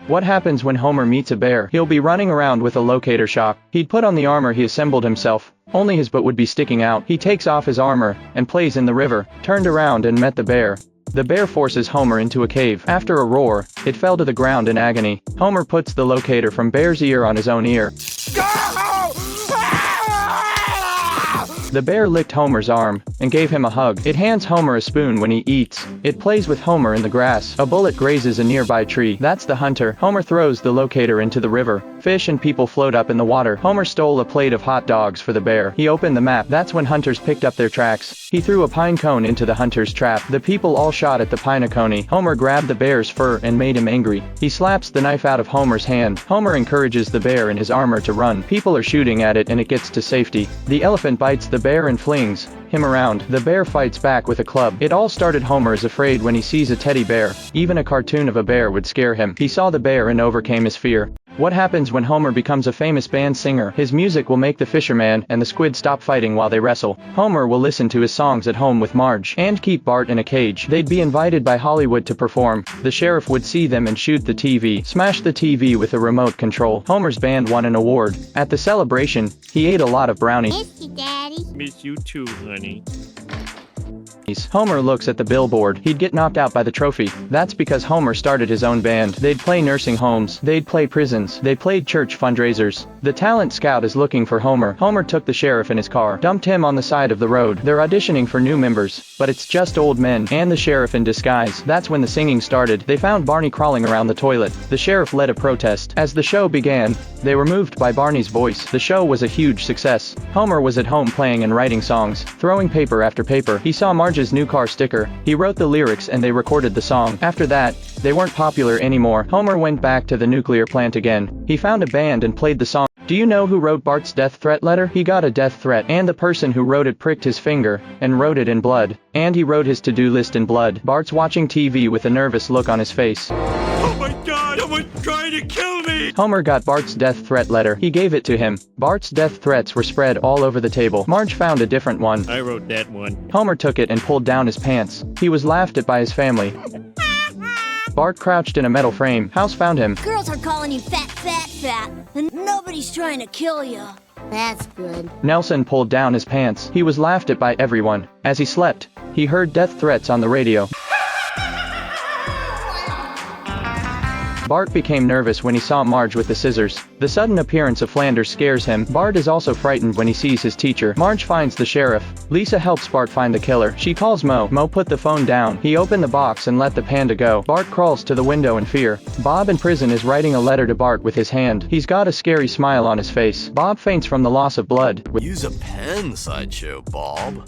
What happens when Homer meets a bear? He'll be running around with a locator shock. He'd put on the armor he assembled himself. Only his butt would be sticking out. He takes off his armor and plays in the river, turned around and met the bear. The bear forces Homer into a cave. After a roar, it fell to the ground in agony. Homer puts the locator from bear's ear on his own ear. The bear licked Homer's arm and gave him a hug. It hands Homer a spoon when he eats. It plays with Homer in the grass. A bullet grazes a nearby tree. That's the hunter. Homer throws the locator into the river. Fish and people float up in the water. Homer stole a plate of hot dogs for the bear. He opened the map. That's when hunters picked up their tracks. He threw a pine cone into the hunter's trap. The people all shot at the pine-a-coney. Homer grabbed the bear's fur and made him angry. He slaps the knife out of Homer's hand. Homer encourages the bear in his armor to run. People are shooting at it and it gets to safety. The elephant bites the bear and flings him around. The bear fights back with a club. It all started Homer is afraid when he sees a teddy bear. Even a cartoon of a bear would scare him. He saw the bear and overcame his fear. What happens when Homer becomes a famous band singer? His music will make the fisherman and the squid stop fighting while they wrestle. Homer will listen to his songs at home with Marge and keep Bart in a cage. They'd be invited by Hollywood to perform. The sheriff would see them and shoot the TV. Smash the TV with a remote control. Homer's band won an award. At the celebration, he ate a lot of brownies. Miss you, Daddy. Miss you too, honey. Homer looks at the billboard. He'd get knocked out by the trophy. That's because Homer started his own band. They'd play nursing homes. They'd play prisons. They played church fundraisers. The talent scout is looking for Homer. Homer took the sheriff in his car, dumped him on the side of the road. They're auditioning for new members, but it's just old men and the sheriff in disguise. That's when the singing started. They found Barney crawling around the toilet. The sheriff led a protest. As the show began, they were moved by Barney's voice. The show was a huge success. Homer was at home playing and writing songs, throwing paper after paper. He saw Marge's new car sticker. He wrote the lyrics and they recorded the song. After that, they weren't popular anymore. Homer went back to the nuclear plant again. He found a band and played the song. Do you know who wrote Bart's death threat letter? He got a death threat, and the person who wrote it pricked his finger and wrote it in blood. And he wrote his to-do list in blood. Bart's watching TV with a nervous look on his face. Oh my God, someone's trying to kill me! Homer got Bart's death threat letter. He gave it to him. Bart's death threats were spread all over the table. Marge found a different one. I wrote that one. Homer took it and pulled down his pants. He was laughed at by his family. Bart crouched in a metal frame. House found him. Girls are calling you fat, and nobody's trying to kill you. That's good. Nelson pulled down his pants. He was laughed at by everyone. As he slept, he heard death threats on the radio. Bart became nervous when he saw Marge with the scissors. The sudden appearance of Flanders scares him. Bart is also frightened when he sees his teacher. Marge finds the sheriff. Lisa helps Bart find the killer. She calls Mo. Mo put the phone down. He opened the box and let the panda go. Bart crawls to the window in fear. Bob in prison is writing a letter to Bart with his hand. He's got a scary smile on his face. Bob faints from the loss of blood. Use a pen, Sideshow Bob.